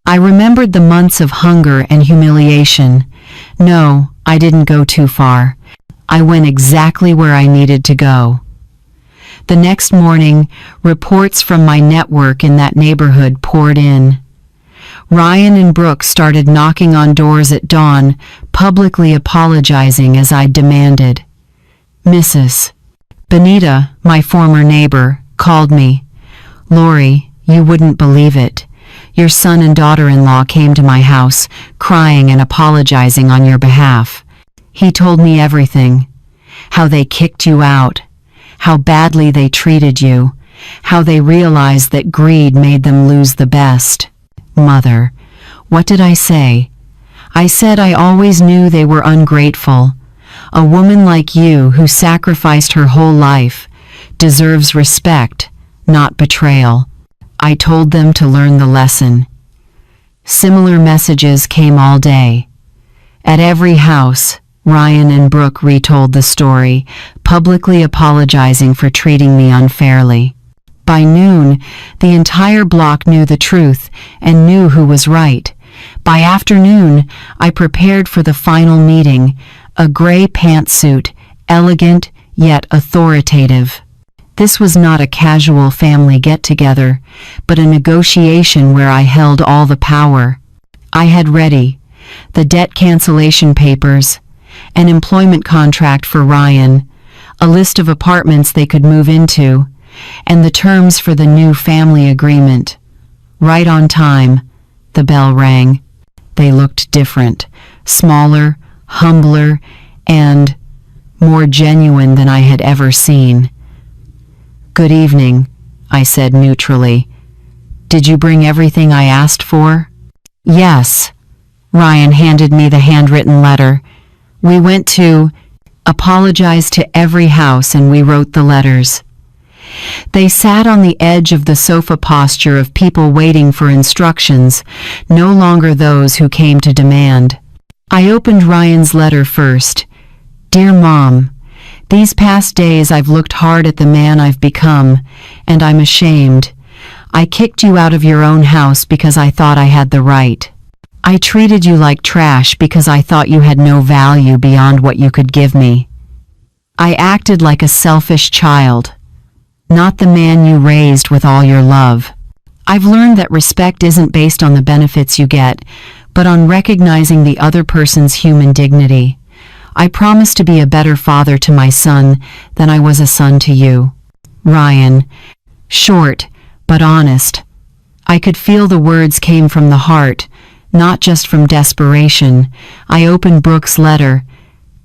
I remembered the months of hunger and humiliation. No, I didn't go too far. I went exactly where I needed to go. The next morning, reports from my network in that neighborhood poured in. Ryan and Brooke started knocking on doors at dawn, publicly apologizing as I demanded. Mrs. Benita, my former neighbor, called me. Lori, you wouldn't believe it. Your son and daughter-in-law came to my house, crying and apologizing on your behalf. He told me everything. How they kicked you out. How badly they treated you. How they realized that greed made them lose the best. Mother, what did I say? I said I always knew they were ungrateful. A woman like you who sacrificed her whole life deserves respect, not betrayal. I told them to learn the lesson. Similar messages came all day. At every house, Ryan and Brooke retold the story, publicly apologizing for treating me unfairly. By noon, the entire block knew the truth and knew who was right. By afternoon, I prepared for the final meeting, a gray pantsuit, elegant yet authoritative. This was not a casual family get-together, but a negotiation where I held all the power. I had ready the debt cancellation papers, an employment contract for Ryan, a list of apartments they could move into, and the terms for the new family agreement. Right on time, the bell rang. They looked different, smaller, humbler, and more genuine than I had ever seen. Good evening, I said neutrally. Did you bring everything I asked for? Yes. Ryan handed me the handwritten letter. We went to apologize to every house and we wrote the letters. They sat on the edge of the sofa posture of people waiting for instructions, no longer those who came to demand. I opened Ryan's letter first. Dear Mom, these past days I've looked hard at the man I've become, and I'm ashamed. I kicked you out of your own house because I thought I had the right. I treated you like trash because I thought you had no value beyond what you could give me. I acted like a selfish child, not the man you raised with all your love. I've learned that respect isn't based on the benefits you get, but on recognizing the other person's human dignity. I promise to be a better father to my son than I was a son to you. Ryan. Short, but honest. I could feel the words came from the heart, not just from desperation. I opened Brooke's letter.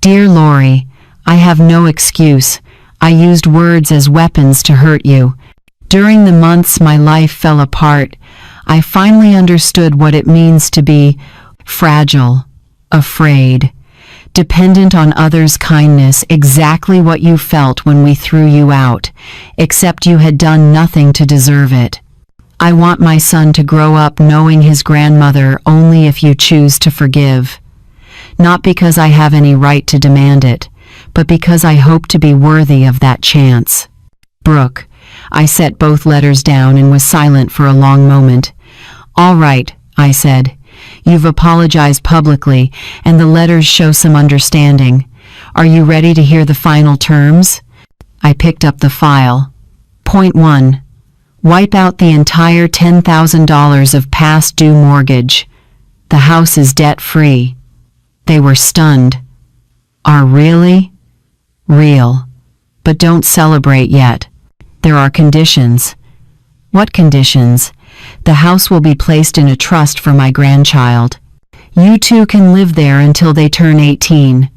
Dear Lori, I have no excuse. I used words as weapons to hurt you. During the months my life fell apart, I finally understood what it means to be fragile, afraid, dependent on others' kindness, exactly what you felt when we threw you out, except you had done nothing to deserve it. I want my son to grow up knowing his grandmother only if you choose to forgive. Not because I have any right to demand it, but because I hope to be worthy of that chance. Brooke. I set both letters down and was silent for a long moment. All right, I said. You've apologized publicly, and the letters show some understanding. Are you ready to hear the final terms? I picked up the file. Point 1. Wipe out the entire $10,000 of past due mortgage. The house is debt-free. They were stunned. Are really? Real. But don't celebrate yet. There are conditions. What conditions? The house will be placed in a trust for my grandchild. You two can live there until they turn 18.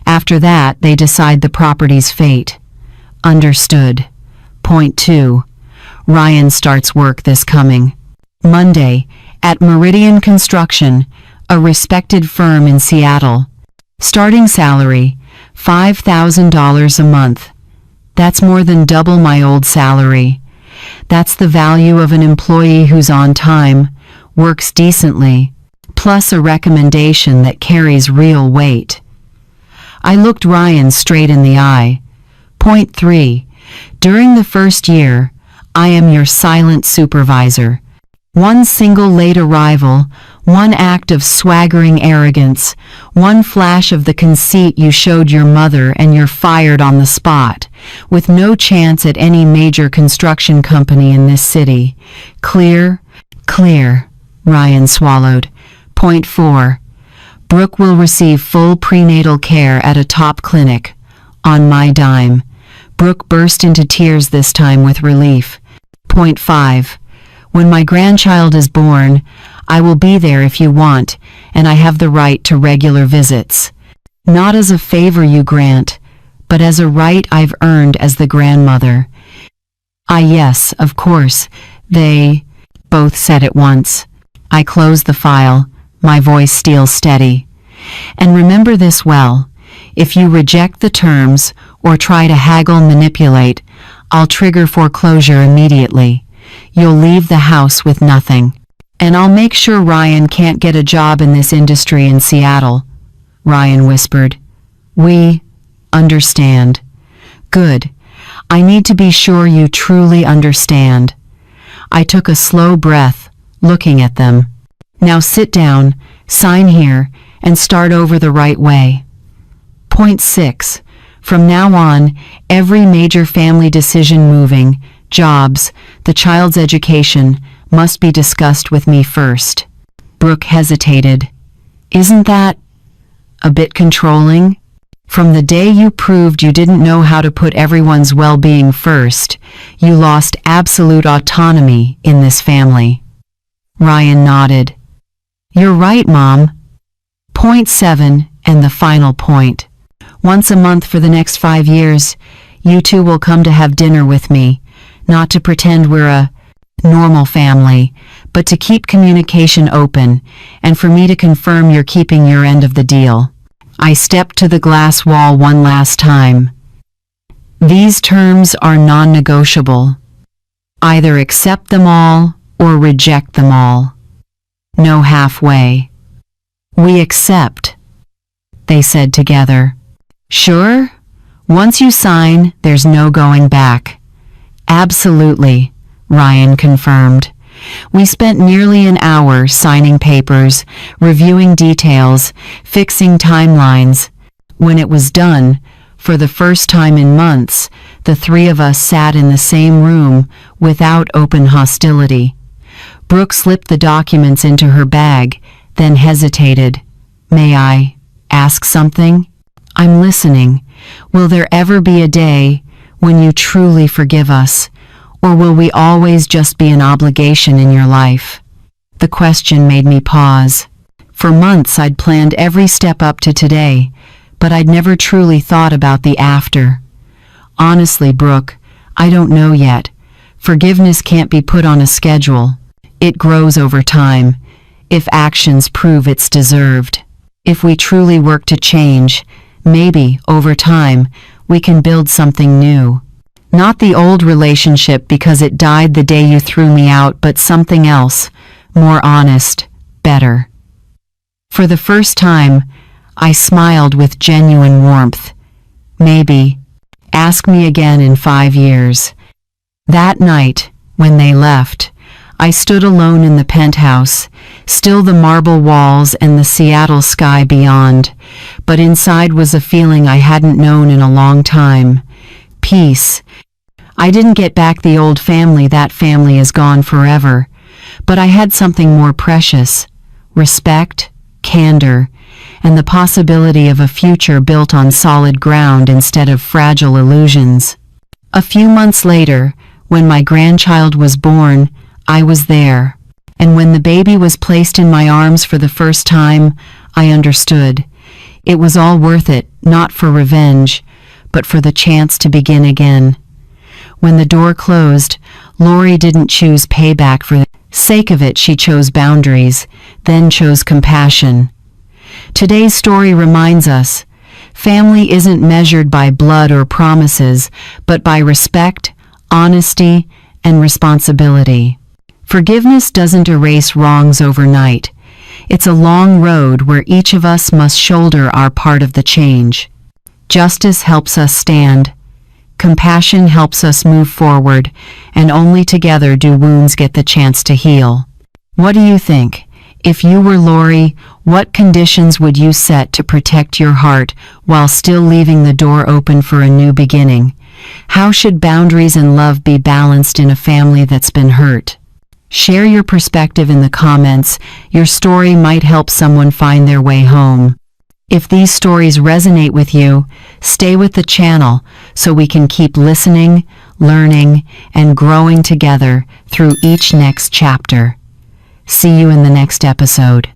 After that, they decide the property's fate. Understood. Point 2. Ryan starts work this coming Monday at Meridian Construction, a respected firm in Seattle. Starting salary, $5,000 a month. That's more than double my old salary. That's the value of an employee who's on time, works decently, plus a recommendation that carries real weight. I looked Ryan straight in the eye. Point 3. During the first year, I am your silent supervisor. One single late arrival, one act of swaggering arrogance, one flash of the conceit you showed your mother, and you're fired on the spot, with no chance at any major construction company in this city. Clear? Clear, Ryan swallowed. Point 4. Brooke will receive full prenatal care at a top clinic. On my dime. Brooke burst into tears this time with relief. Point 5. When my grandchild is born, I will be there if you want, and I have the right to regular visits. Not as a favor you grant, but as a right I've earned as the grandmother. Ah, yes, of course, they both said at once. I close the file, my voice steals steady. And remember this well. If you reject the terms or try to haggle manipulate, I'll trigger foreclosure immediately. You'll leave the house with nothing. And I'll make sure Ryan can't get a job in this industry in Seattle. Ryan whispered. We understand. Good. I need to be sure you truly understand. I took a slow breath, looking at them. Now sit down, sign here, and start over the right way. Point 6. From now on, every major family decision moving, jobs, the child's education, must be discussed with me first. Brooke hesitated. Isn't that a bit controlling? From the day you proved you didn't know how to put everyone's well-being first, you lost absolute autonomy in this family. Ryan nodded. You're right, Mom. Point 7, and the final point. Once a month for the next 5 years, you two will come to have dinner with me, not to pretend we're a normal family, but to keep communication open, and for me to confirm you're keeping your end of the deal. I stepped to the glass wall one last time. These terms are non-negotiable. Either accept them all or reject them all. No halfway. We accept, they said together. Sure? Once you sign, there's no going back. Absolutely, Ryan confirmed. We spent nearly an hour signing papers, reviewing details, fixing timelines. When it was done, for the first time in months, the three of us sat in the same room without open hostility. Brooke slipped the documents into her bag, then hesitated. May I ask something? I'm listening. Will there ever be a day when you truly forgive us? Or will we always just be an obligation in your life? The question made me pause. For months I'd planned every step up to today, but I'd never truly thought about the after. Honestly, Brooke, I don't know yet. Forgiveness can't be put on a schedule. It grows over time, if actions prove it's deserved. If we truly work to change, maybe, over time, we can build something new. Not the old relationship because it died the day you threw me out, but something else, more honest, better. For the first time, I smiled with genuine warmth. Maybe. Ask me again in 5 years. That night, when they left, I stood alone in the penthouse, still the marble walls and the Seattle sky beyond, but inside was a feeling I hadn't known in a long time. Peace. I didn't get back the old family, that family is gone forever, but I had something more precious. Respect, candor, and the possibility of a future built on solid ground instead of fragile illusions. A few months later, when my grandchild was born, I was there, and when the baby was placed in my arms for the first time, I understood. It was all worth it, not for revenge, but for the chance to begin again. When the door closed, Lori didn't choose payback for the sake of it. She chose boundaries, then chose compassion. Today's story reminds us, family isn't measured by blood or promises, but by respect, honesty, and responsibility. Forgiveness doesn't erase wrongs overnight. It's a long road where each of us must shoulder our part of the change. Justice helps us stand. Compassion helps us move forward, and only together do wounds get the chance to heal. What do you think? If you were Lori, what conditions would you set to protect your heart while still leaving the door open for a new beginning? How should boundaries and love be balanced in a family that's been hurt? Share your perspective in the comments. Your story might help someone find their way home. If these stories resonate with you, stay with the channel so we can keep listening, learning, and growing together through each next chapter. See you in the next episode.